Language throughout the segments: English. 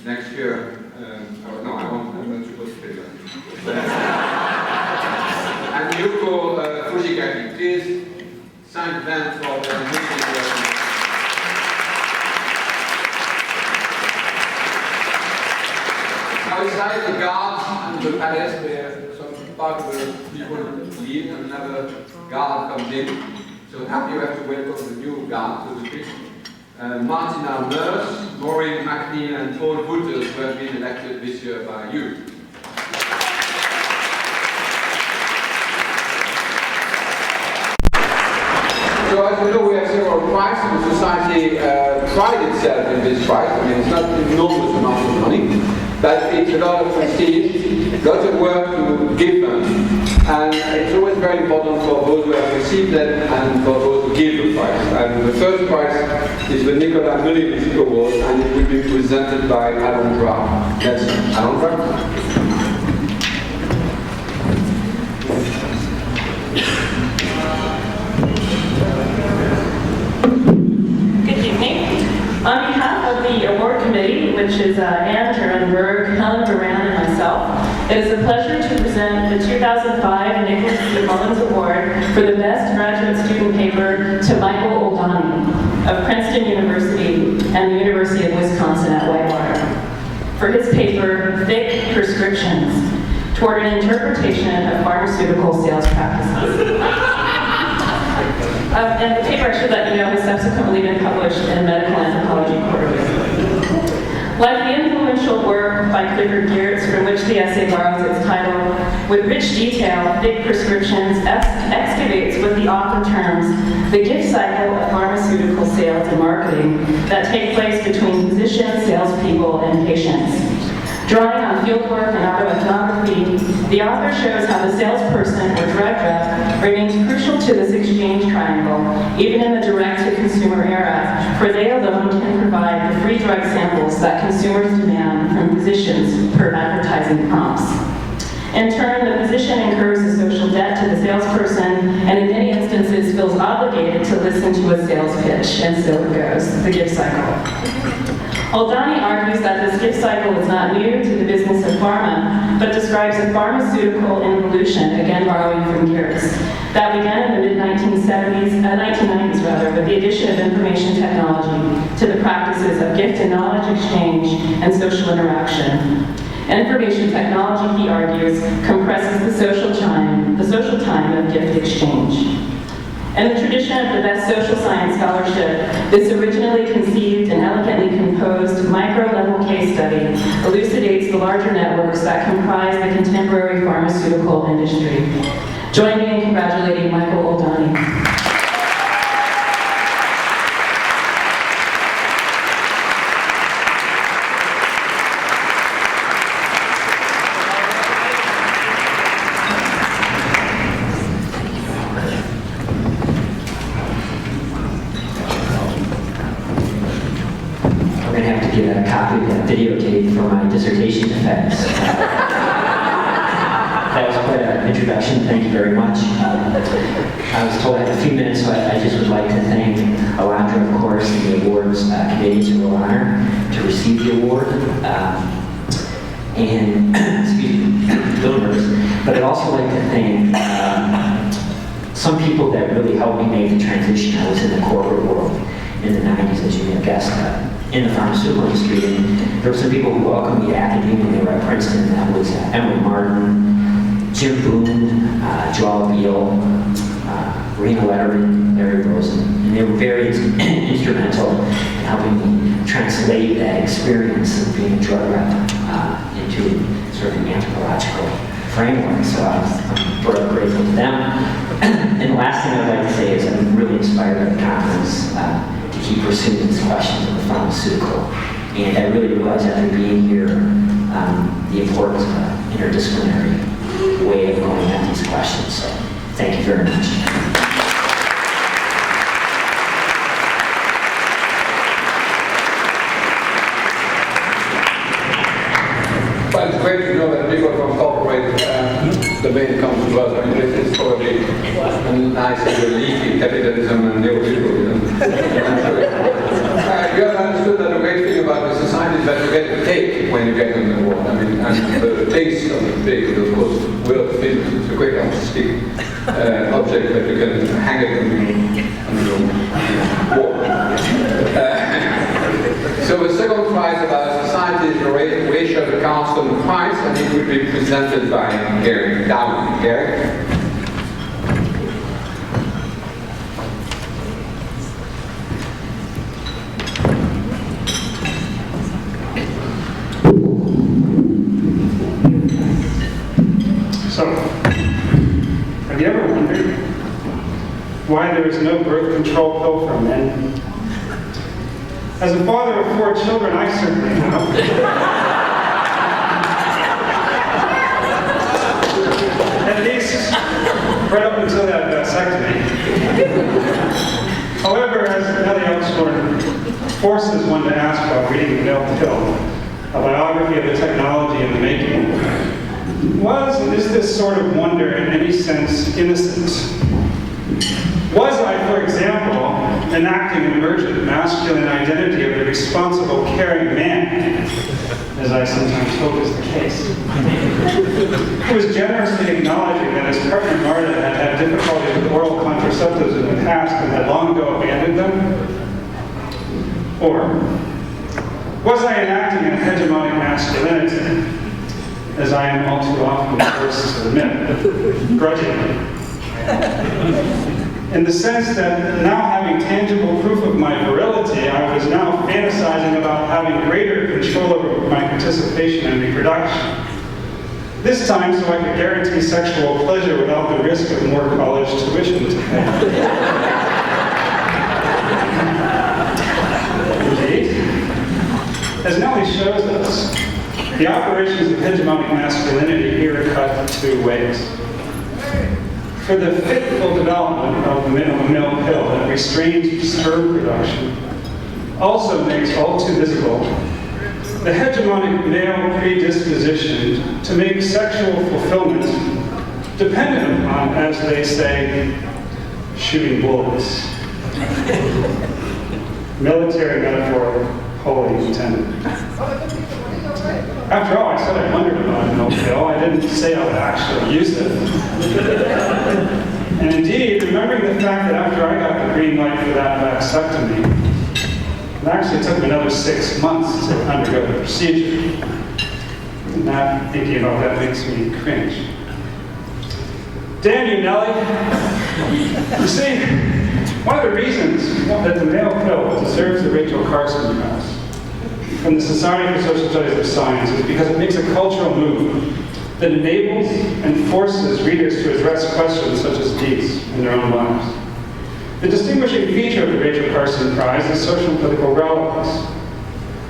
next year, no, I won't, I'm not supposed to say that. And Yuko Fujigaki, please thank them for their meeting. Now inside the guards and the palace, where some part of the people leave and another guard comes in. So happy you have to welcome the new guard, so to speak. Martina Meurs, Maureen McNeil and Paul Wouters, who have been elected this year by you. So as you know, we have several prizes. The society prides itself in this prize. I mean, it's not an enormous amount of money, but it's a lot of prestige, lots of work to give them. And it's always very important for those who have received them and for those who give the prize. And the first prize is the Nicolas Mully Award, and it will be presented by Alan Brown. That's Alan Brown. On behalf of the award committee, which is Anne Terenberg, Helen Duran, and myself, it is a pleasure to present the 2005 Nicholas C. Mullins Award for the Best Graduate Student Paper to Michael Oldani of Princeton University and the University of Wisconsin at Whitewater for his paper, Thick Prescriptions, toward an interpretation of pharmaceutical sales practices. And the paper, I should let you know, has subsequently been published in Medical Anthropology Quarterly. Like the influential work by Clifford Geertz, from which the essay borrows its title, with rich detail, Thick Prescriptions excavates what the author terms the gift cycle of pharmaceutical sales and marketing that take place between physicians, salespeople, and patients. Drawing on fieldwork and autoethnography, the author shows how the salesperson or drug rep remains crucial to this exchange triangle, even in the direct-to-consumer era, for they alone can provide the free drug samples that consumers demand from physicians per advertising prompts. In turn, the physician incurs a social debt to the salesperson, and in many instances feels obligated to listen to a sales pitch, and so it goes, the gift cycle. Oldani argues that this gift cycle is not new to the business of pharma, but describes a pharmaceutical involution, again borrowing from Geertz, that began in the mid-1990s with the addition of information technology to the practices of gift and knowledge exchange and social interaction. Information technology, he argues, compresses the social time of gift exchange. In the tradition of the best social science scholarship, this originally conceived and elegantly composed micro-level case study elucidates the larger networks that comprise the contemporary pharmaceutical industry. Join me in congratulating Michael Oldani. Get a copy of that videotape for my dissertation defense. That was quite an introduction. Thank you very much. I was told I had a few minutes, so I just would like to thank Alondra, of course, and the awards committee. It's a real honor to receive the award. And, excuse me, a little nervous. But I'd also like to thank some people that really helped me make the transition. I was in the corporate world in the 90s, as you may have guessed. In the pharmaceutical industry, and there were some people who welcomed me to academia when they were at Princeton. That was Emily Martin, Jim Boone, Joel Beal, Rena Letterman, Larry Rosen, and they were very instrumental in helping me translate that experience of being a drug rep into sort of an anthropological framework. So I'm forever grateful to them. And the last thing I'd like to say is I'm really inspired by the conference to keep pursuing these questions of the pharmaceutical. And I really realize after being here the importance of an interdisciplinary way of going at these questions. So thank you very much. Well, it's great to know that people from corporate domain come to us. I mean, this is probably a nice relief in capitalism and neoliberalism. You have understood that the great thing about the society is that you get a cake when you get in the world. I mean, and the taste of the cake, of course, will fit. It's a great artistic object that you can hang it on your wall. So the second prize about society is the ratio of the council and prize, and it will be presented by Gary Downey. Gary? So, have you ever wondered why there is no birth control pill for men? As a father of 4 children, I certainly have. At least, right up until that vasectomy. However, as Nellie Elmsworth forces one to ask while reading The Male Pill, a biography of the technology in the making, is this sort of wonder in any sense innocent? Was I, for example, enacting an emergent masculine identity of the responsible, caring man, as I sometimes hope is the case, who was generously acknowledging that his partner Marta had had difficulties with oral contraceptives in the past and had long ago abandoned them? Or was I enacting a hegemonic masculinity, as I am all too often forced to admit, grudgingly? In the sense that now having tangible proof of my virility, I was now fantasizing about having greater control over my participation in reproduction. This time so I could guarantee sexual pleasure without the risk of more college tuition to pay. Indeed, as Nellie shows us, the operations of hegemonic masculinity here are cut 2 ways. For the fitful development of the male pill that restrains sperm production also makes all too visible the hegemonic male predisposition to make sexual fulfillment dependent upon, as they say, shooting bullets. Military metaphor wholly intended. After all, I said I wondered about a male pill. I didn't say I would actually use it. And indeed, remembering the fact that after I got the green light for that vasectomy, it actually took me another 6 months to undergo the procedure. And that, thinking about that makes me cringe. Damn you, Nellie. You see, one of the reasons that the male pill deserves the Rachel Carson Prize from the Society for Social Studies of Science is because it makes a cultural move that enables and forces readers to address questions such as these in their own lives. The distinguishing feature of the Rachel Carson Prize is social and political relevance.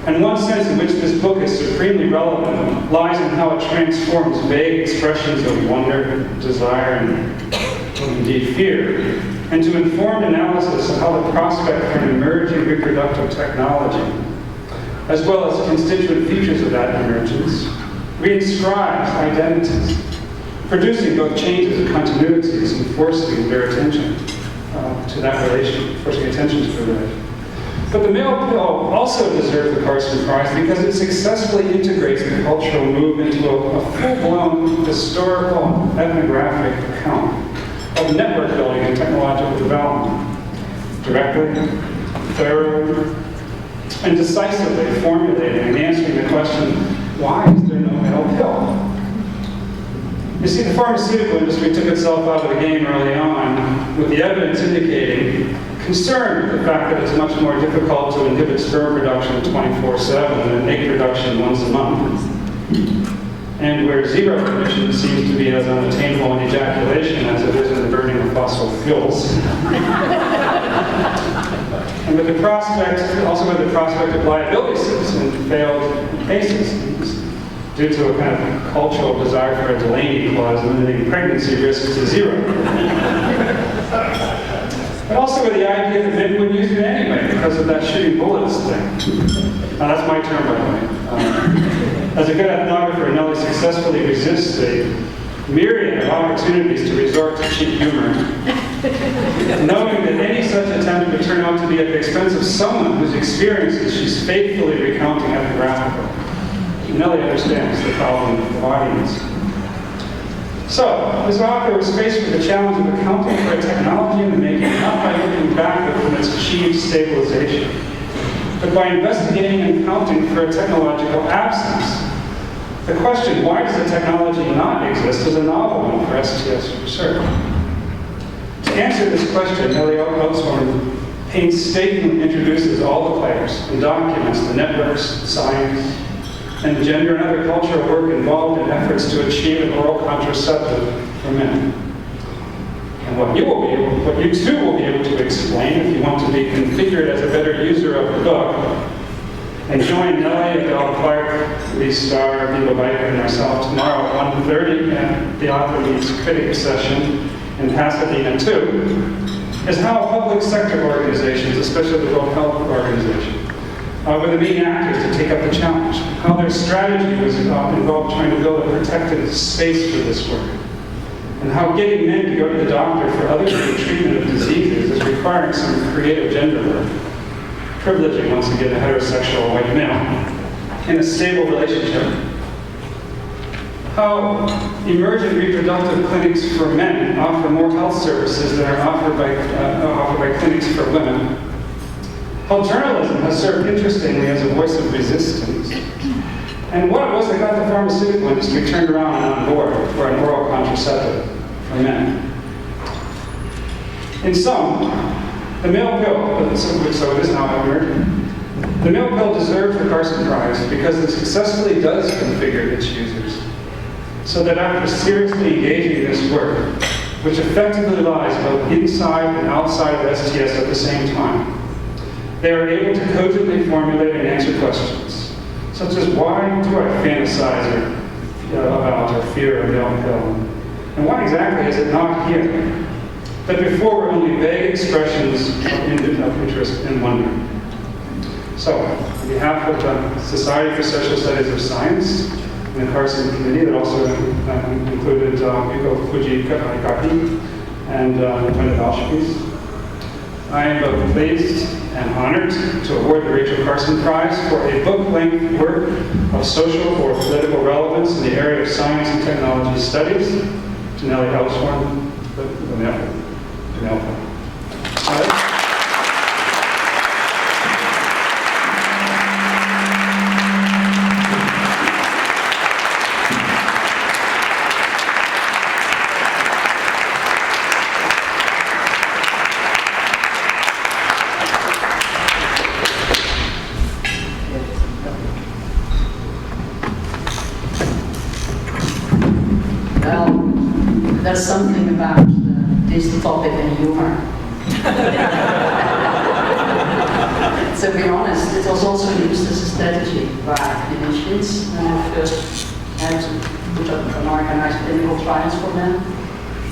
And one sense in which this book is supremely relevant lies in how it transforms vague expressions of wonder, desire, and indeed fear into informed analysis of how the prospect for an emerging reproductive technology, as well as constituent features of that emergence, reinscribes identities, producing both changes and continuities and forcing their attention to that relation, forcing attention to the relation. But the male pill also deserves the Carson Prize because it successfully integrates the cultural move into a full-blown historical and ethnographic account of network building and technological development, directly, thoroughly, and decisively formulating and answering the question, why is there no male pill? You see, the pharmaceutical industry took itself out of the game early on, with the evidence indicating concern with the fact that it's much more difficult to inhibit sperm production 24/7 than egg production once a month, and where zero emission seems to be as unattainable in ejaculation as it is in the burning of fossil fuels. And with the prospect, also with the prospect of liability suits in failed cases, due to a kind of cultural desire for a Delaney clause limiting pregnancy risk to 0. But also with the idea that men wouldn't use it anyway because of that shooting bullets thing. Now that's my term, by the way. As a good ethnographer, Nellie successfully resists a myriad of opportunities to resort to cheap humor knowing that any such attempt would turn out to be at the expense of someone whose experiences she's faithfully recounting epigraphically. Nellie understands the problem of audience. So, this author was faced with the challenge of accounting for a technology in the making, not by looking backward from its achieved stabilization, but by investigating and accounting for a technological absence. The question, why does the technology not exist, is a novel one for STS research. To answer this question, Nellie Outsworn painstakingly introduces all the players and documents the networks, science, and gender and other cultural work involved in efforts to achieve an oral contraceptive for men. And what you too will be able to explain if you want to be configured as a better user of the book, and join Nellie, Adele Clark, Lee Starr, Viva Biker, and myself tomorrow at 1:30 at the Author Meets Critics session in Pasadena 2, is how public sector organizations, especially the World Health Organization, were the main actors to take up the challenge. How their strategy was involved trying to build a protected space for this work. And how getting men to go to the doctor for others in the treatment of diseases is requiring some creative gender work. Privileging, once again, a heterosexual white male in a stable relationship. How emergent reproductive clinics for men offer more health services than are offered by clinics for women. How journalism has served interestingly as a voice of resistance. And what it was that got the pharmaceutical industry turned around and on board for an oral contraceptive for men. In sum, the male pill, so it is now emerging. The male pill deserves the Carson Prize because it successfully does configure its users, so that after seriously engaging in this work, which effectively lies both inside and outside of STS at the same time, they are able to cogently formulate and answer questions, such as why do I fantasize about or fear a male pill? And why exactly is it not here? But before were only vague expressions of interest and wonder. So, on behalf of the Society for Social Studies of Science and the Carson Committee, that also included Yuko Fujikaki and Brenda Valshpies, I am both pleased and honored to award the Rachel Carson Prize for a book-length work of social or political relevance in the area of science and technology studies to Nellie Outsworn, the male. Well, there's something about this topic and humor. To be honest, it was also used as a strategy by clinicians when they first had to put up an organized clinical trials for them.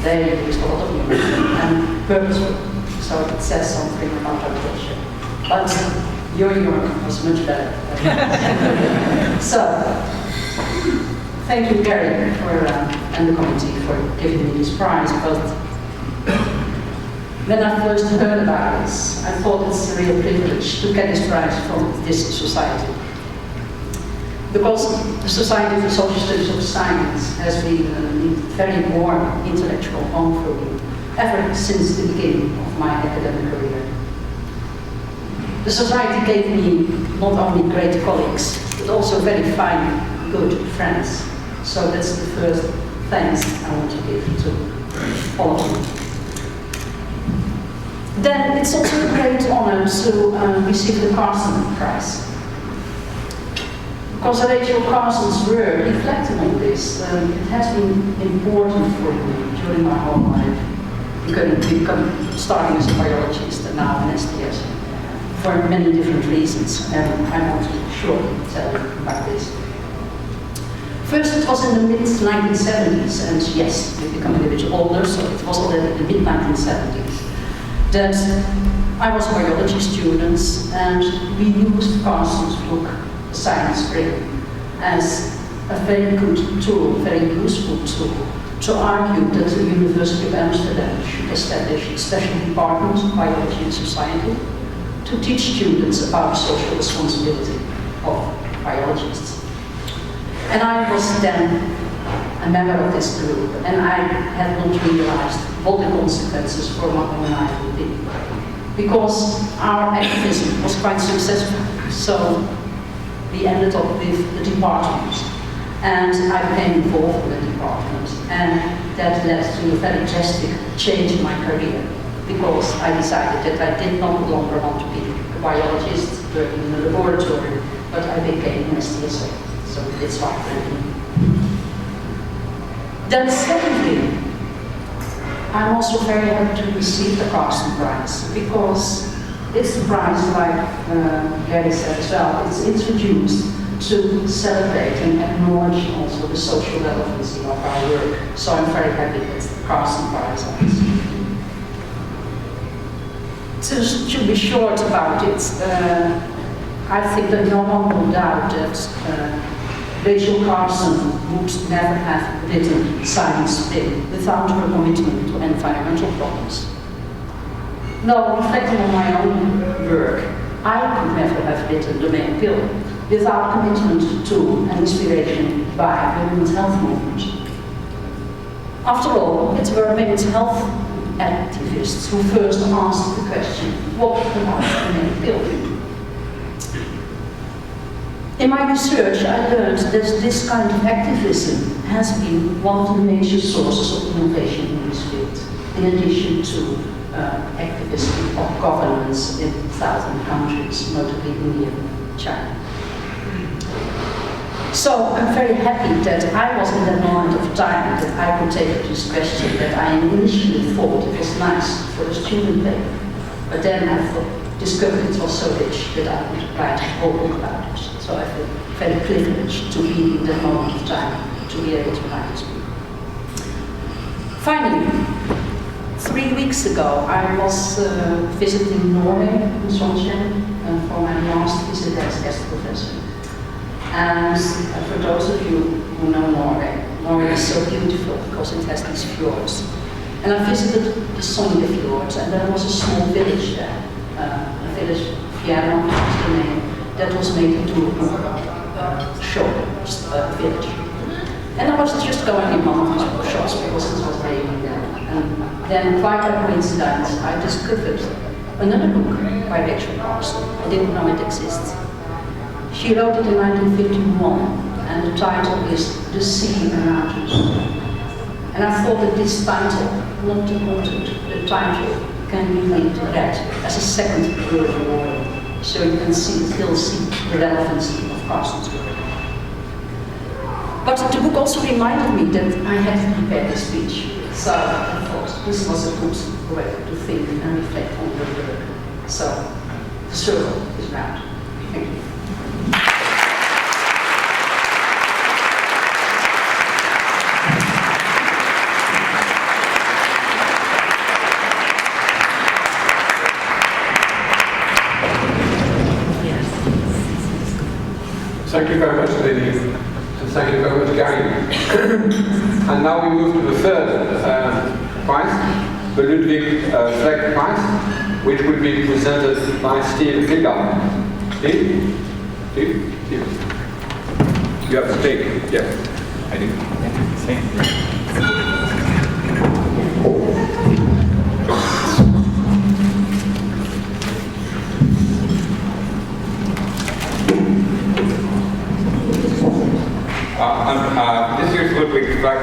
They used a lot of humor and purposeful, so it says something about our culture. But your humor was much better. So, thank you, Gary, and the committee for giving me this prize. But when I first heard about this, I thought it's a real privilege to get this prize from this society. Because the Society for Social Studies of Science has been a very warm intellectual home for me ever since the beginning of my academic career. The Society gave me not only great colleagues, but also very fine, good friends. So that's the first thanks I want to give to all of you. Then it's also a great honor to receive the Carson Prize. Because Rachel Carson's work reflecting on this, it has been important for me during my whole life. Starting as a biologist and now an STS, for many different reasons, and I want to shortly tell you about this. First, it was in the mid-1970s, and yes, we become a little bit older, so it was already in the mid-1970s, that I was a biology student, and we used Carson's book, The Science Ring, as a very good tool, very useful tool, to argue that the University of Amsterdam should establish a special department of biology and society to teach students about social responsibility of biologists. And I was then a member of this group, and I had not realized what the consequences for my own life would be. Because our activism was quite successful, so we ended up with the department. And I became involved in the department, and that led to a very drastic change in my career, because I decided that I did not longer want to be a biologist working in a laboratory, but I became an STS. So it's what I Then secondly, I'm also very happy to receive the Carson Prize, because it's a prize, like Gary said as well, it's introduced to celebrate and acknowledge also the social relevancy of our work. So I'm very happy that the Carson Prize on this. To be short about it, I think that no one will doubt that Rachel Carson would never have written Science Spin without her commitment to environmental problems. Now, reflecting on my own work, I could never have written The Male Pill without commitment to and inspiration by the women's health movement. After all, it were women's health activists who first asked the question, what about the male pill? In my research, I learned that this kind of activism has been one of the major sources of innovation in this field, in addition to activism of governance in 1,000 countries, notably India and China. So I'm very happy that I was in that moment of time that I could take up this question that I initially thought it was nice for a student paper. But then I discovered it was so rich that I would write a whole book about it. So I feel very privileged to be in that moment of time, to be able to write this book. Finally, 3 weeks ago I was visiting Norway in Trondheim for my last visit as guest professor. And for those of you who know Norway, Norway is so beautiful because it has these fjords. And I visited the Sonja fjords, and there was a small village there, a village, Fjärran was the name, that was made into a shop, village. And I was just going in one of these shops because it was raining there. And then, quite by coincidence, I discovered another book by Rachel Carson. I didn't know it exists. She wrote it in 1951, and the title is The Sea Around Us. And I thought that this title, not the title, can be read as a second version, so you can still see the relevancy of Carson's work. But the book also reminded me that I had to prepare the speech, so I thought this was a good way to think and reflect on the work. So the circle is round. Thank you. Thank you very much, Lily, and thank you very much, Gary. And now we move to the third prize, the Ludwig Fleck Prize, which will be presented by Steve Kilgar. Steve? Steve? Steve? You have to take. Yes, I do. This year's Ludwig Fleck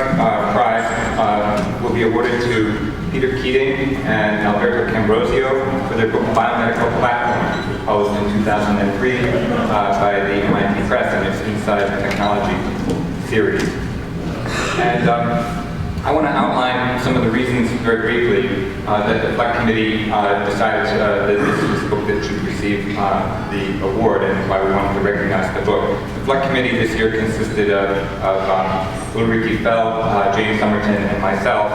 Prize will be awarded to Peter Keating and Alberto Cambrosio for their book Biomedical Platform, which was published in 2003 by the MIT Press in its Inside Technology series. And I want to outline some of the reasons very briefly that the Fleck Committee decided that this was the book that should receive the award and why we wanted to recognize the book. The Fleck Committee this year consisted of Ulrike Feld, James Somerton, and myself.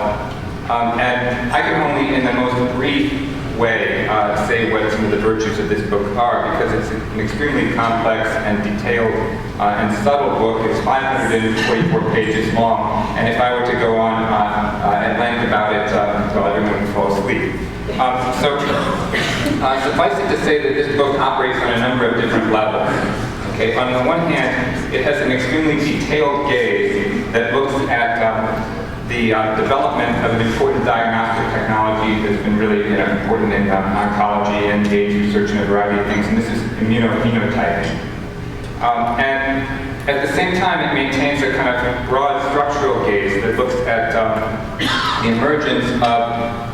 And I can only, in the most brief way say what some of the virtues of this book are, because it's an extremely complex and detailed and subtle book. It's 544 pages long, and if I were to go on at length about it, well, everyone would fall asleep. Suffice it to say that this book operates on a number of different levels. Okay, on the one hand, it has an extremely detailed gaze that looks at the development of an important diagnostic technology that's been really important in oncology and age research and a variety of things, and this is immunophenotyping. And at the same time, it maintains a kind of broad structural gaze that looks at the emergence of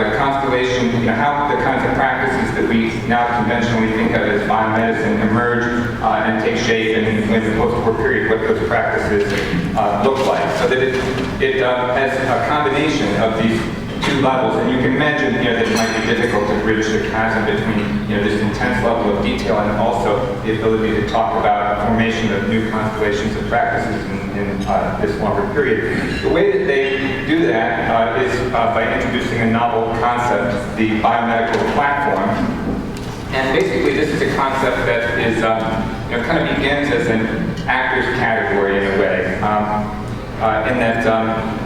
the constellation, how the kinds of practices that we now conventionally think of as biomedicine emerge and take shape, and in the post-war period, what those practices look like. So that it has a combination of these two levels, and you can imagine that it might be difficult to bridge the chasm between this intense level of detail and also the ability to talk about formation of new constellations of practices in this longer period. The way that they do that is by introducing a novel concept, the biomedical platform. And basically, this is a concept that is kind of begins as an actor's category in a way, in that.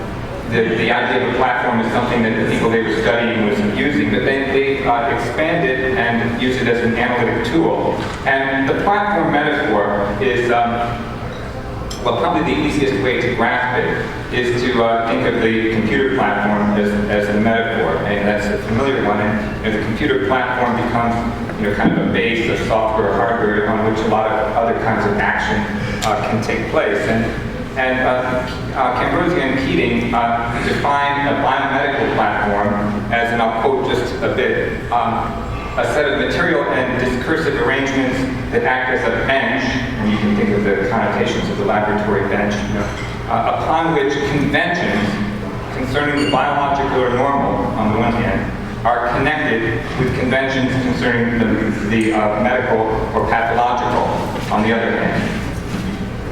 The idea of a platform is something that the people they were studying was using, but then they expanded and used it as an analytic tool. And the platform metaphor is, well, probably the easiest way to grasp it is to think of the computer platform as the metaphor, and that's a familiar one. And the computer platform becomes kind of a base of software or hardware on which a lot of other kinds of action can take place. And Cambrosio and Keating define a biomedical platform as, and I'll quote just a bit, a set of material and discursive arrangements that act as a bench, and you can think of the connotations of the laboratory bench, upon which conventions concerning the biological or normal, on the one hand, are connected with conventions concerning the medical or pathological, on the other hand.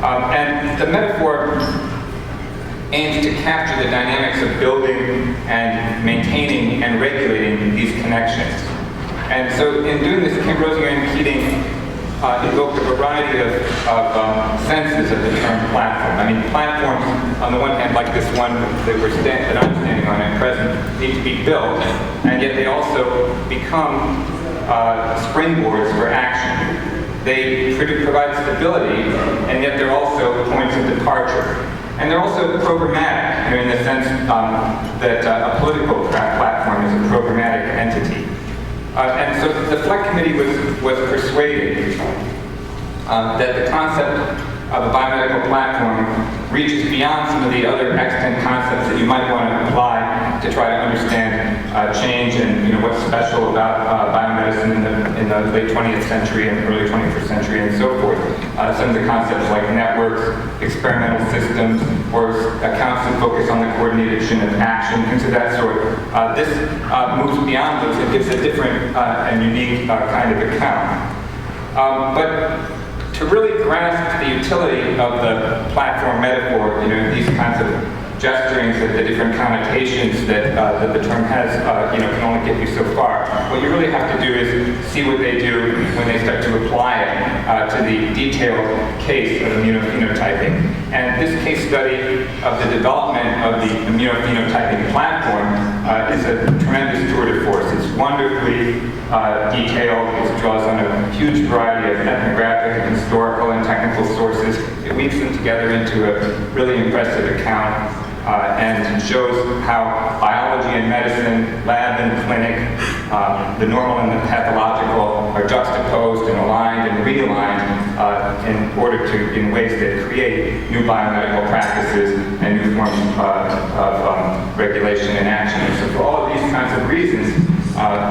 And the metaphor aims to capture the dynamics of building and maintaining and regulating these connections. And so in doing this, Cambrosio and Keating invoked a variety of senses of the term platform. I mean, platforms, on the one hand, like this one that I'm standing on at present, need to be built, and yet they also become springboards for action. They provide stability, and yet they're also points of departure. And they're also programmatic, in the sense that a political platform is a programmatic entity. And so the Fleck Committee was persuaded that the concept of a biomedical platform reaches beyond some of the other extant concepts that you might want to apply to try to understand change and what's special about biomedicine in the late 20th century and early 21st century and so forth. Some of the concepts like networks, experimental systems, or accounts that focus on the coordination of action, things of that sort. This moves beyond those. It gives a different and unique kind of account. But to really grasp the utility of the platform metaphor, these kinds of gesturings, the different connotations that the term has, can only get you so far. What you really have to do is see what they do when they start to apply it to the detailed case of immunophenotyping. And this case study of the development of the immunophenotyping platform is a tremendous tour de force. It's wonderfully detailed. It draws on a huge variety of ethnographic and historical and technical sources. It weaves them together into a really impressive account and shows how biology and medicine, lab and clinic, the normal and the pathological are juxtaposed and aligned and realigned in ways that create new biomedical practices and new forms of regulation and action. And so for all of these kinds of reasons,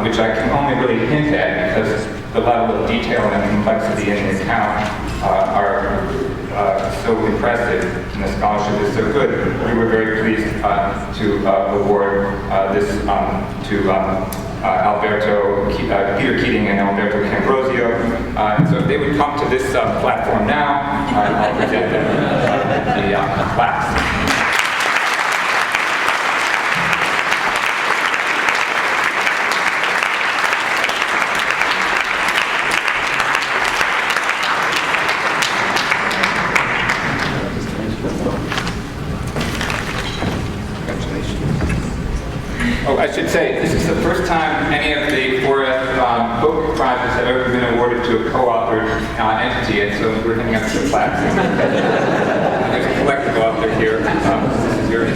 which I can only really hint at because the level of detail and complexity in the account are so impressive and the scholarship is so good, we were very pleased to award this to Peter Keating and Alberto Cambrosio. And so if they would come to this platform now, I'll present them the class. Oh, I should say, this is the first time any of the 4F book prizes have ever been awarded to a co-authored entity, and so we're handing out some plaques. There's a collective author here. This is yours.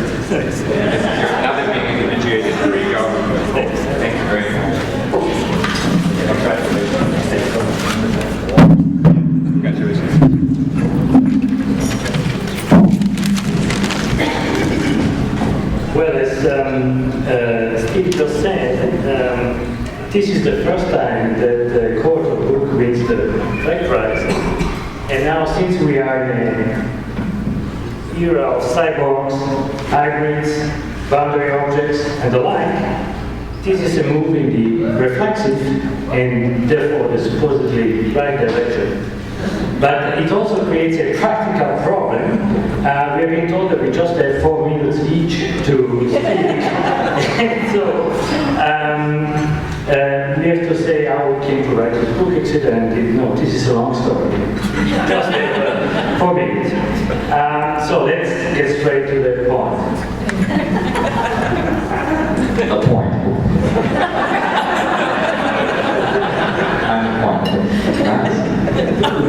Now they're being individuated. Here you go. Thank you very much. Congratulations. Well, as Steve just said, this is the first time that the Court of Book wins the Black Prize. And now, since we are in an era of cyborgs, hybrids, boundary objects, and the like, this is a move in the reflexive and therefore the supposedly right direction. But it also creates a practical problem. We have been told that we just have 4 minutes each to speak. And so we have to say how we came to write this book, etc. And no, this is a long story. Just have 4 minutes. So let's get straight to the point. A point.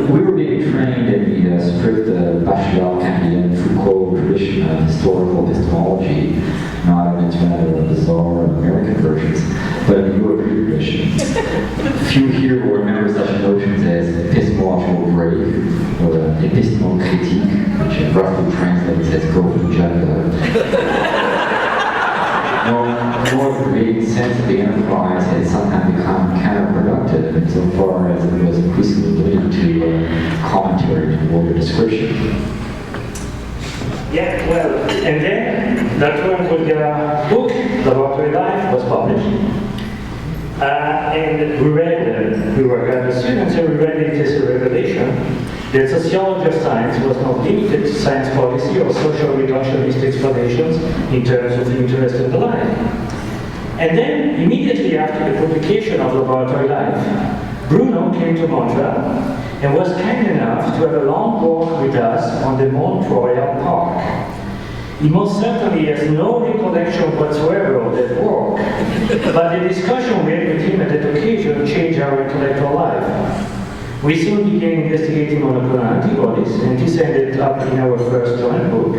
We were being trained in the strict Bachelard-Cambien Foucault tradition of historical epistemology, not in its rather bizarre American versions, but in the European tradition. Few here will remember such notions as epistemological break or epistemol critique, which roughly translates as growth agenda. Nor the vague sense of the enterprise had somehow become counterproductive insofar as it was increasingly limited to commentary or description. Yeah, well, and then Latour book, Laboratory Life, was published. And we were graduate students, and we read it as a revelation that sociology of science was not limited to science policy or social reductionist explanations in terms of interest and the like. And then, immediately after the publication of Laboratory Life, Bruno came to Montreal and was kind enough to have a long walk with us on the Mont Royal Park. He most certainly has no recollection whatsoever of that walk, but the discussion we had with him at that occasion changed our intellectual life. We soon began investigating monoclonal antibodies, and this ended up in our first joint book.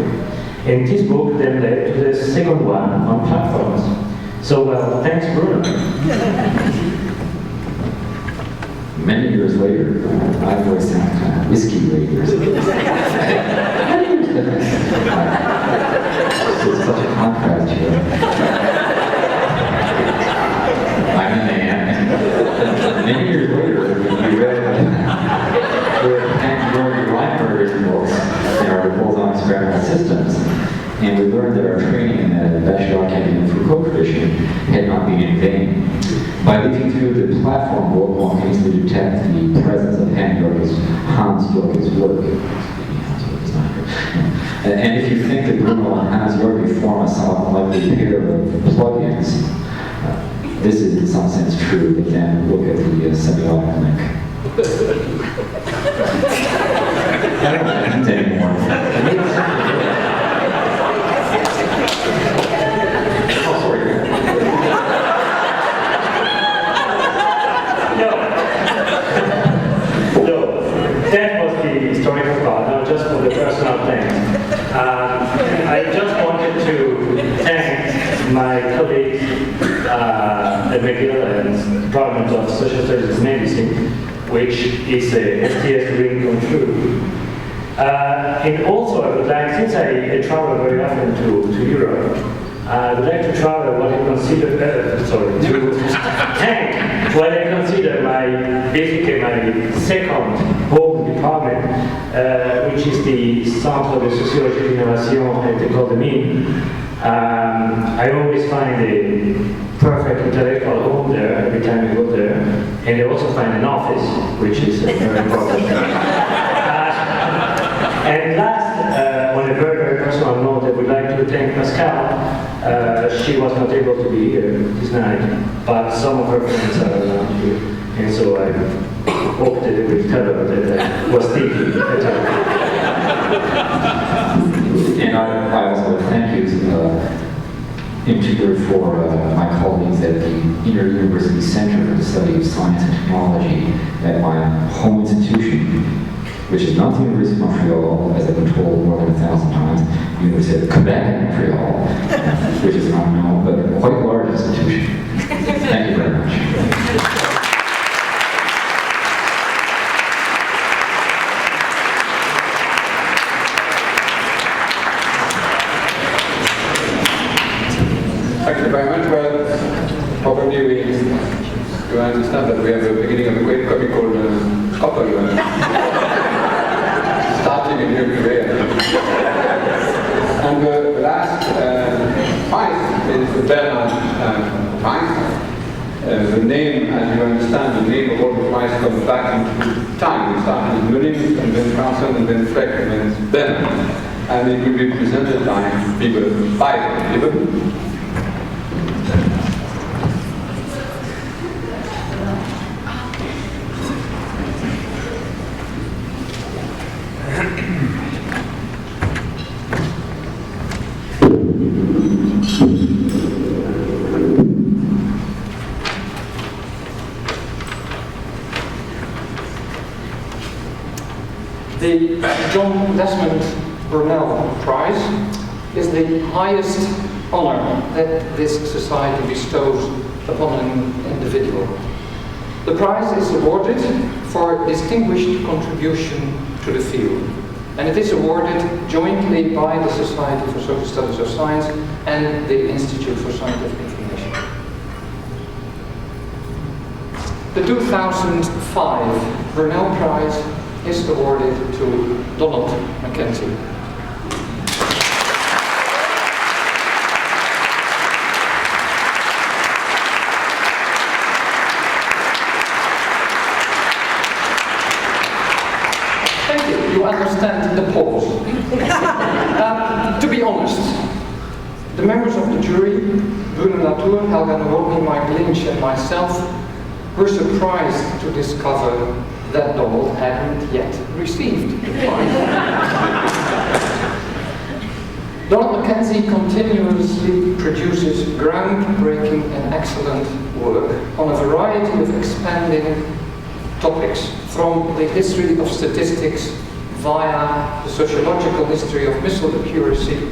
And this book then led to the second one on platforms. So, well, thanks, Bruno. Many years later, I voiced some kind of whiskey raiders. It's such a contrast here. I'm a man. Many years later, we read George Weinberger's books and articles on experimental systems, and we learned that our training in the Bachelard-Cambien Foucault tradition had not been in vain. By looking through the platform book, one can easily detect the presence of Hans Jorge's work. And if you think that Bruno and Hans Jorge form a somewhat unlikely pair of plugins, this is in some sense true, but then look at the semiotic link. I don't anymore. Oh, sorry. No, that was the historical part. Now, just for the personal things. I just wanted to thank my colleagues at McGill and Department of Social Studies and Medicine, which is a STS dream come true. And also, I would like, since I travel very often to Europe, I would like to travel what I consider, to thank what I consider basically my second home department, which is the Centre de Sociologie de l'Innovation at École de Mines. I always find a perfect intellectual home there every time I go there, and I also find an office, which is very important. And last, on a very, very personal note, I would like to thank Pascal. She was not able to be here this night, but some of her friends are around here, and so I hope that they will tell her that I was thinking at her. And I also thank you in particular for my colleagues at the Inter-University Center for the Study of Science and Technology at my home institution, which is not the University of Montreal, as I've been told more than 1,000 times, the University of Quebec, Montreal, which is an unknown but quite large institution. Thank you very much. Thank you very much. Well, probably you understand that we have the beginning of a great comical couple starting in your career. And the last prize is the Bernard prize. The name, as you understand, the name of all the prizes comes back into time. We started with Mullins, and then Carlson, and then Fleck, and then it's Bernard. And it will be presented by people, by people. The John Desmond Burnell Prize is the highest honor that this society bestows upon an individual. The prize is awarded for distinguished contribution to the field, and it is awarded jointly by the Society for Social Studies of Science and the Institute for Scientific Information. The 2005 Burnell Prize is awarded to Donald Mackenzie. Thank you. You understand the pause. To be honest, the members of the jury, Bruno Latour, Helga Novotny, Mike Lynch, and myself, were surprised to discover that Donald hadn't yet received the prize. Donald Mackenzie continuously produces groundbreaking and excellent work on a variety of expanding topics, from the history of statistics via the sociological history of missile accuracy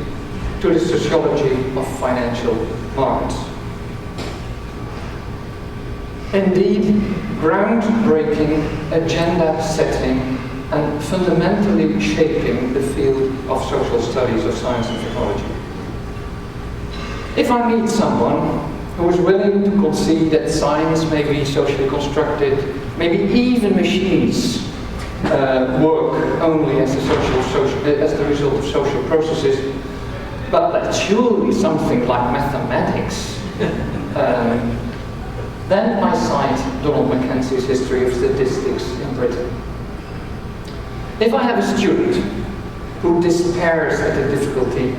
to the sociology of financial markets. Indeed, groundbreaking, agenda-setting, and fundamentally shaping the field of social studies of science and technology. If I meet someone who is willing to concede that science may be socially constructed, maybe even machines work only as the result of social processes, but that's surely something like mathematics, then I cite Donald Mackenzie's History of Statistics in Britain. If I have a student who despairs at the difficulty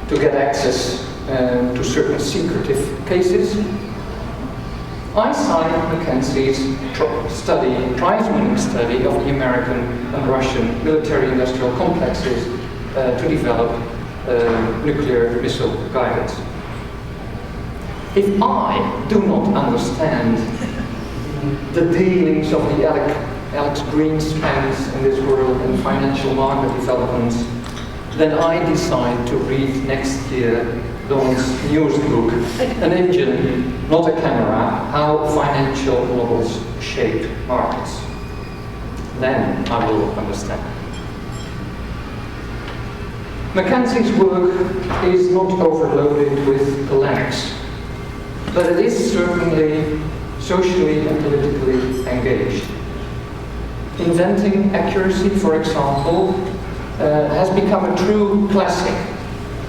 to get access to certain secretive cases, I cite Mackenzie's prize-winning study of the American and Russian military-industrial complexes to develop nuclear missile guidance. If I do not understand the dealings of the Alex Greenspans in this world and financial market developments, then I decide to read next year Donald's newest book, An Engine, Not a Camera, How Financial Models Shape Markets. Then I will understand. Mackenzie's work is not overloaded with polemics, but it is certainly socially and politically engaged. Inventing Accuracy, for example, has become a true classic.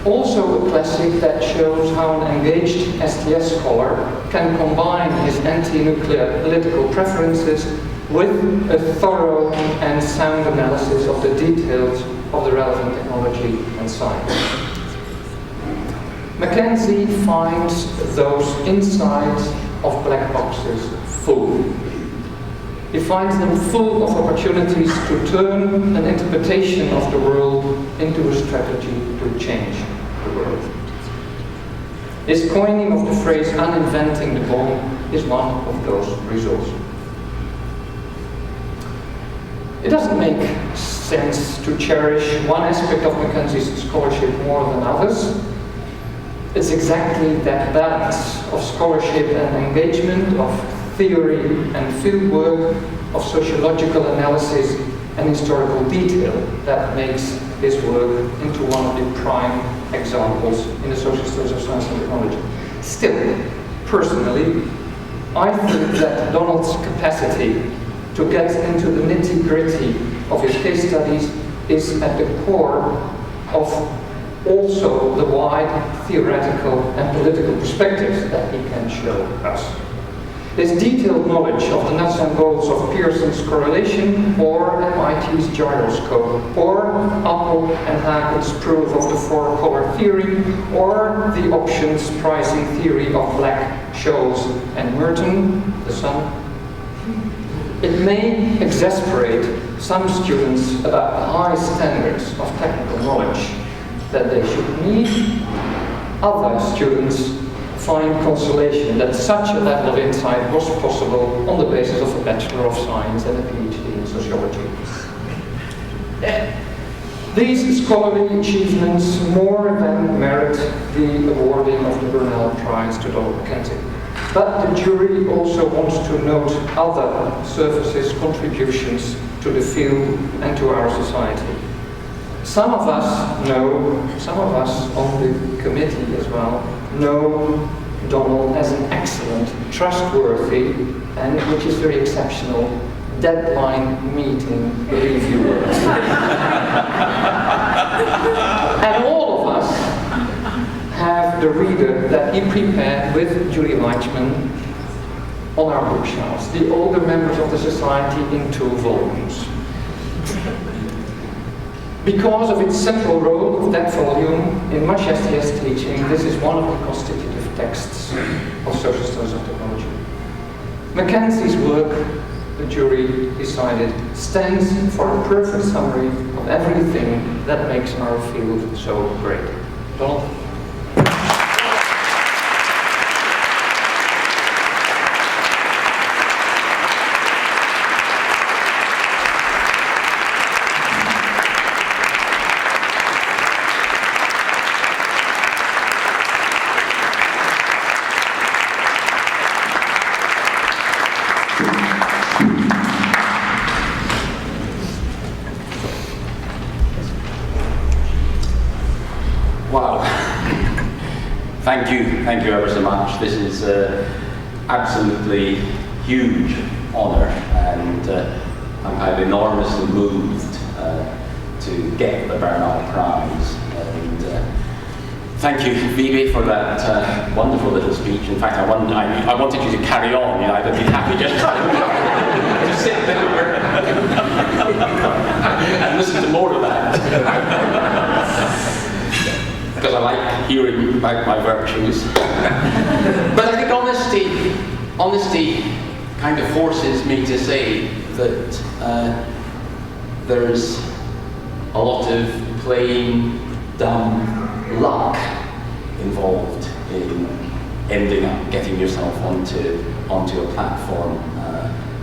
Also a classic that shows how an engaged STS scholar can combine his anti-nuclear political preferences with a thorough and sound analysis of the details of the relevant technology and science. Mackenzie finds those insides of black boxes full. He finds them full of opportunities to turn an interpretation of the world into a strategy to change the world. His coining of the phrase "uninventing the bomb" is one of those results. It doesn't make sense to cherish one aspect of Mackenzie's scholarship more than others. It's exactly that balance of scholarship and engagement, of theory and fieldwork, of sociological analysis and historical detail that makes his work into one of the prime examples in the social studies of science and technology. Still, personally, I think that Donald's capacity to get into the nitty-gritty of his case studies is at the core of also the wide theoretical and political perspectives that he can show us. His detailed knowledge of the nuts and bolts of Pearson's correlation, or MIT's gyroscope, or Appel and Hagen's proof of the four-color theory, or the options pricing theory of Black, Scholes, and Merton, the sun. It may exasperate some students about the high standards of technical knowledge that they should need. Other students find consolation that such a level of insight was possible on the basis of a Bachelor of Science and a PhD in sociology. These scholarly achievements more than merit the awarding of the Burnell Prize to Donald Mackenzie. But the jury also wants to note other services' contributions to the field and to our society. Some of us on the committee as well, know Donald as an excellent, trustworthy, and which is very exceptional, deadline meeting reviewer. And all of us have the reader that he prepared with Julie Weichman on our bookshelves, the older members of the society in 2 volumes. Because of its central role of that volume in much STS teaching, this is one of the constitutive texts of social studies of technology. Mackenzie's work, the jury decided, stands for a perfect summary of everything that makes our field so great. Donald? Thank you ever so much. This is absolutely huge honour, and I'm kind of enormously moved to get the Burnell Prize. And thank you, Phoebe, for that wonderful little speech. In fact, I wanted you to carry on. You know, I'd be happy just to sit there and listen to more of that. Because I like hearing about my virtues. But I think honesty kind of forces me to say that there's a lot of plain, dumb luck involved in ending up getting yourself onto a platform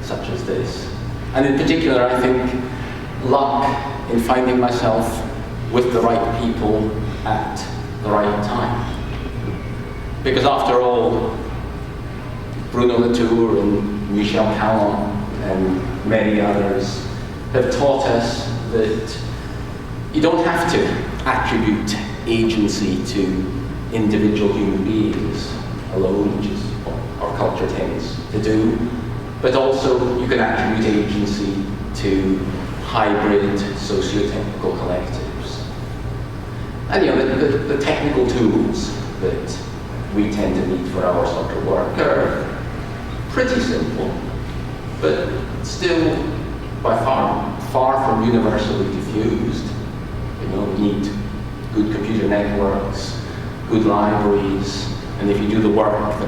such as this. And in particular, I think luck in finding myself with the right people at the right time. Because after all, Bruno Latour and Michel Callon and many others have taught us that you don't have to attribute agency to individual human beings alone, which is what our culture tends to do, but also you can attribute agency to hybrid socio-technical collectives. And you know, the technical tools that we tend to need for our sort of work are pretty simple, but still by far from universally diffused. You know, we need good computer networks, good libraries, and if you do the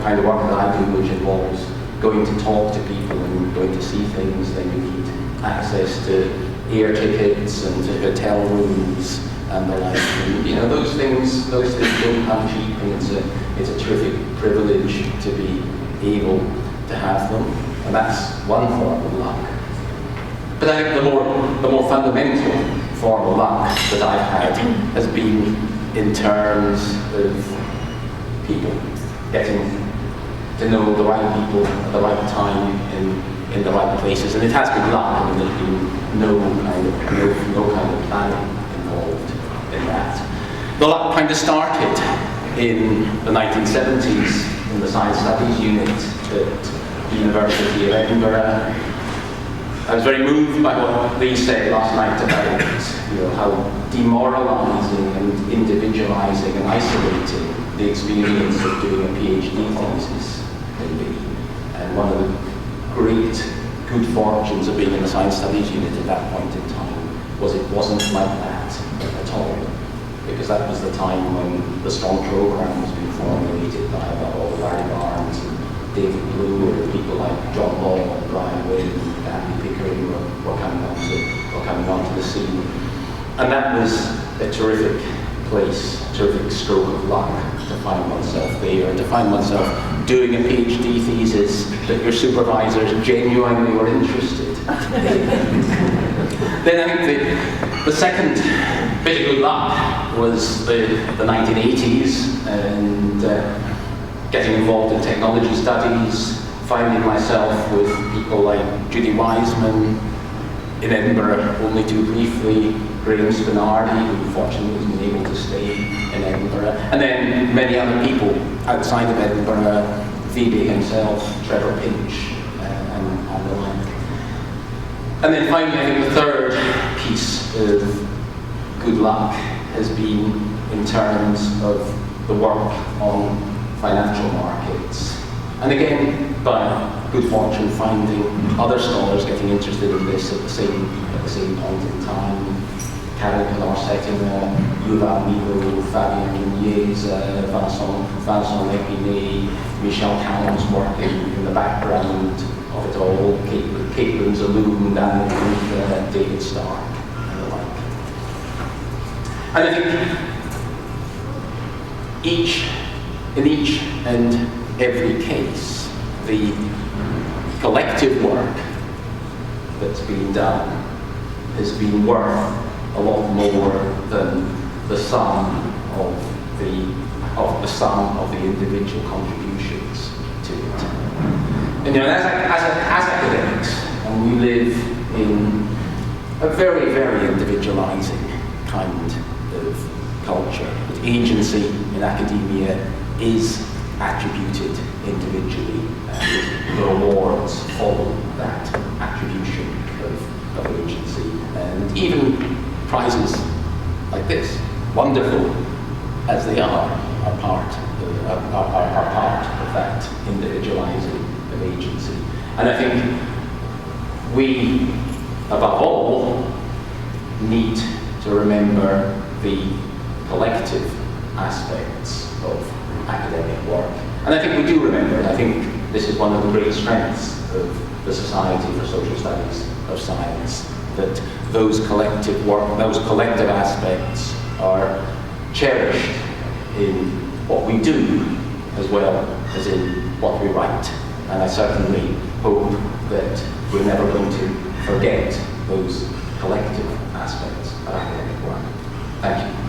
kind of work that I do, which involves going to talk to people and going to see things, then you need access to air tickets and to hotel rooms and the like. And, you know, those things don't come cheap, and it's a terrific privilege to be able to have them, and that's one form of luck. But I think the more fundamental form of luck that I've had has been in terms of people, getting to know the right people at the right time in the right places, and it has been luck. I mean, there's been no kind of planning involved in that. The luck kind of started in the 1970s in the Science Studies unit at the University of Edinburgh. I was very moved by what Lee said last night about, you know, how demoralizing and individualizing and isolating the experience of doing a PhD thesis can be. And one of the great good fortunes of being in the Science Studies unit at that point in time was it wasn't like that at all. Because that was the time when the strong program was being formulated by Larry Barnes and David Blue, and people like John Law and Brian Wynne and Andy Pickering were coming onto the scene. And that was a terrific place, a terrific stroke of luck to find oneself there, to find oneself doing a PhD thesis that your supervisors genuinely were interested in. Then I think the second bit of good luck was the 1980s and getting involved in technology studies, finding myself with people like Judy Wiseman in Edinburgh only too briefly, Graham Spinardi, who fortunately was able to stay in Edinburgh, and then many other people outside of Edinburgh, Vebe himself, Trevor Pinch, and the like. And then finally, I think the third piece of good luck has been in terms of the work on financial markets. And again, by good fortune, finding other scholars getting interested in this at the same point in time. Karen Canor-Settinger, Yuval Milo, Fabien Nunez, Vincent Lepine, Michel Callum's work in the background of it all, Caitlin Zaloom, Daniel Booth, David Stark, and the like. And I think in each and every case, the collective work that's been done has been worth a lot more than the sum of the individual contributions to it. And you know, as academics, and we live in a very, very individualizing kind of culture. But agency in academia is attributed individually, and the awards follow that attribution of agency. And even prizes like this, wonderful as they are part of that individualizing of agency. And I think we, above all, need to remember the collective aspects of academic work. And I think we do remember it. I think this is one of the great strengths of the Society for Social Studies of Science, that those collective work, those collective aspects are cherished in what we do as well as in what we write. And I certainly hope that we're never going to forget those collective aspects of academic work. Thank you.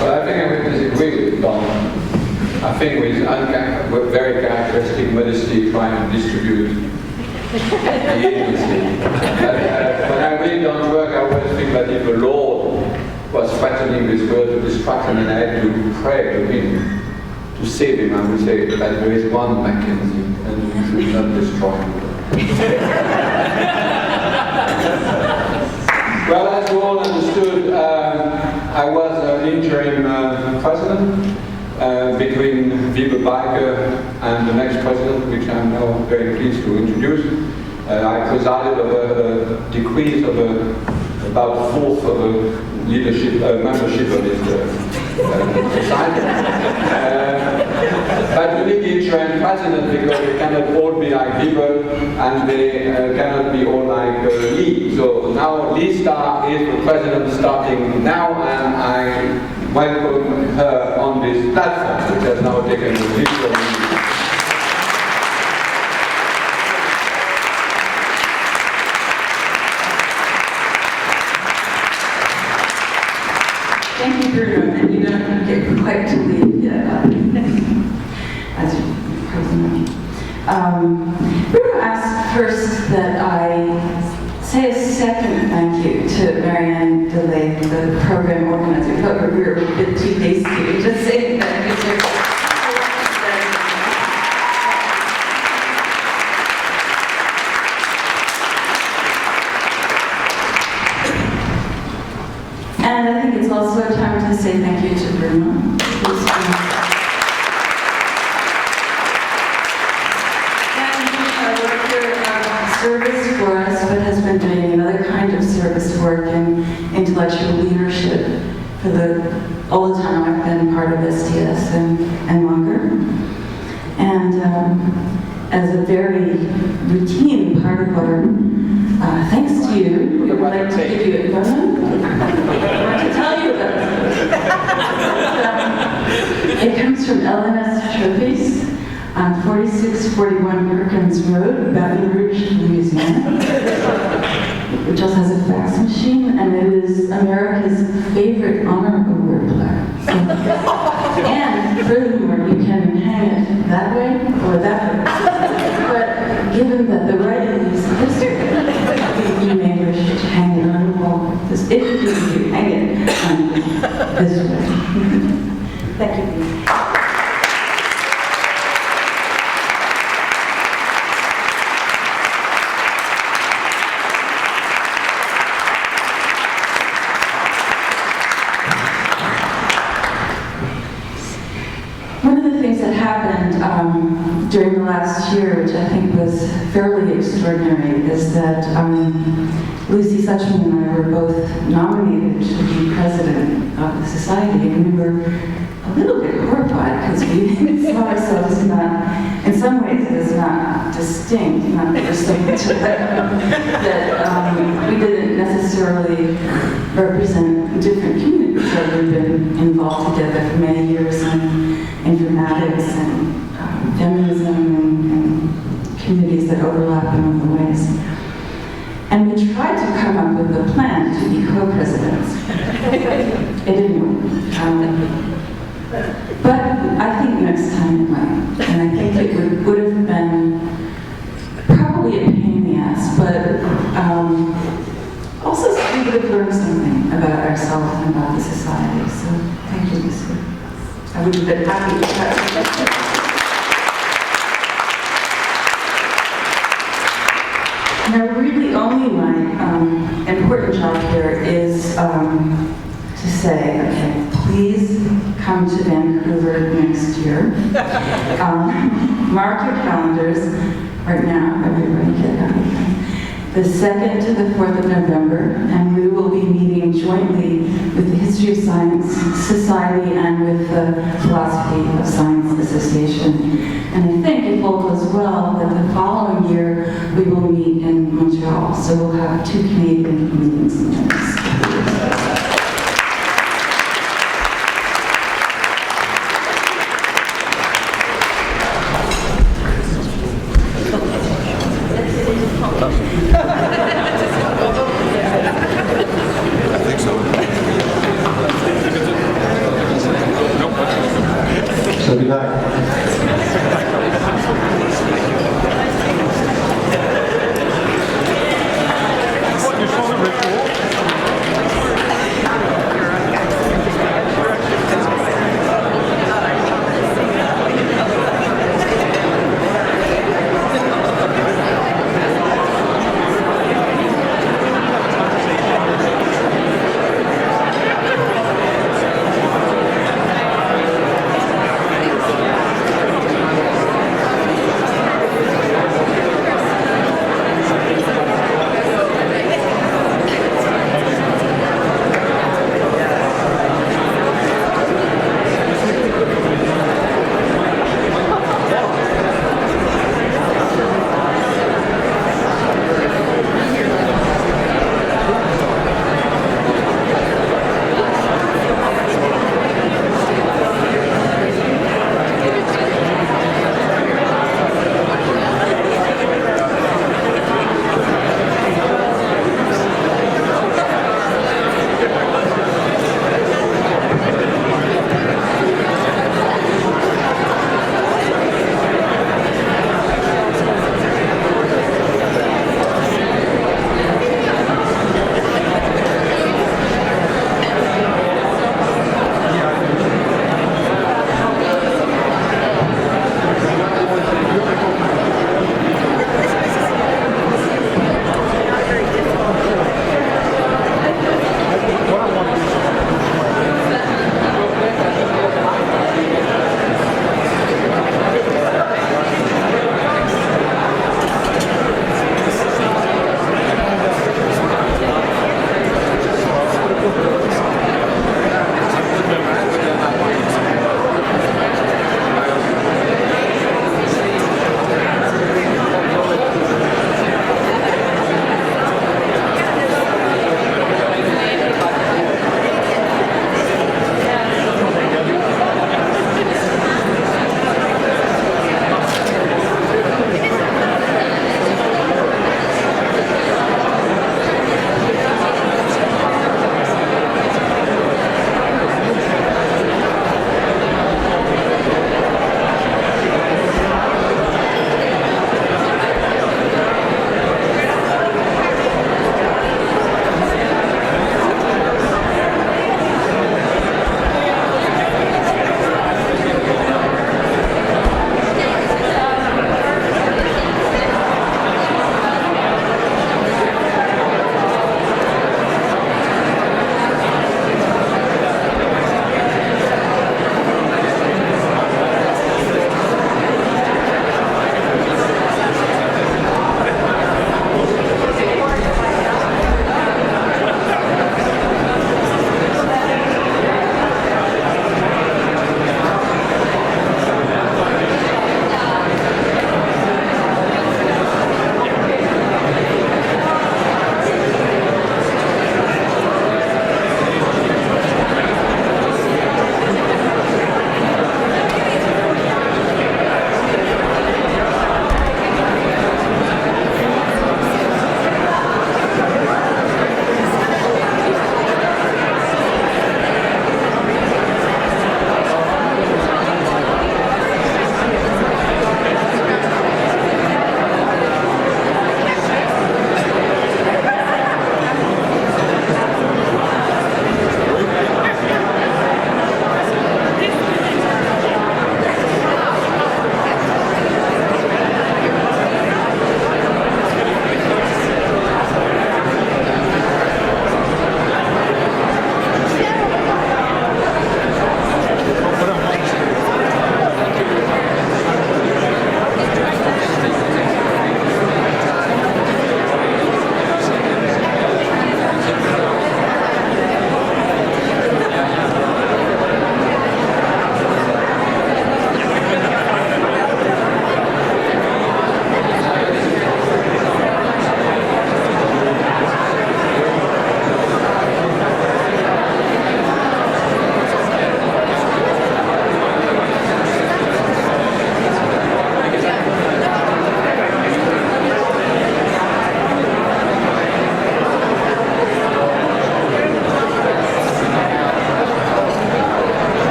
Well, I think I would disagree with Don. I think with very characteristic modesty trying to distribute the agency. When I read Don's work, I always think that if the Lord was threatening this world to destruction and I had to pray to him to save him, I would say that there is one Mackenzie and you should not destroy him. Well, as you all understood, I was an interim president between Wiebe Buyke and the next president, which I'm now very pleased to introduce. I presided over a decrease of a about a fourth of the leadership, membership of this society. But you need the interim president because they cannot all be like Liber and they cannot be all like Lee. So now Lista is the president starting now, and I welcome her on this platform, which has now taken the virtual meeting. Thank you, Bruno, and you don't get quite to leave yet, as you probably know. Bruno asked first that I say a second thank you to Marianne DeLay, the program organizer, but we were a bit too hasty to just say thank you to her. And I think it's also time to say thank you to Bruno. Who's service for us, but has been doing another kind of service work in intellectual leadership for all the time I've been part of STS and longer. And as a very routine part of our thanks to you, we would like to give you a present. I want to tell you about it. It comes from LNS Trophies on 4641 Perkins Road, Baton Rouge, Louisiana, which also has a fax machine, and it is America's favorite honor award plaque. And furthermore, you can hang it that way or that way. But given that the writing is this way, you may wish to hang it on the wall. If you hang it on this way. Thank you. That happened during the last year, which I think was fairly extraordinary, is that Lucy Suchman and I were both nominated to be president of the society, and we were a little bit horrified because we saw ourselves not, in some ways, as not distinct, not distinct, that we didn't necessarily represent different communities that we've been involved together for many years in informatics and feminism and communities that overlap in other ways. And we tried to come up with a plan to be co-presidents. It didn't work. But I think next time it might. And I think it would have been probably a pain in the ass, but also we would have learned something about ourselves and about the society. So thank you, Lucy. I would have been happy to try. Now, really, only my important job here is to say, okay, please come to Vancouver next year. Mark your calendars right now, everybody get out of here. The 2nd to the 4th of November, and we will be meeting jointly with the History of Science Society and with the Philosophy of Science Association. And I think, if all goes well, that the following year we will meet in Montreal. So we'll have 2 Canadian meetings in the next couple years. So good night.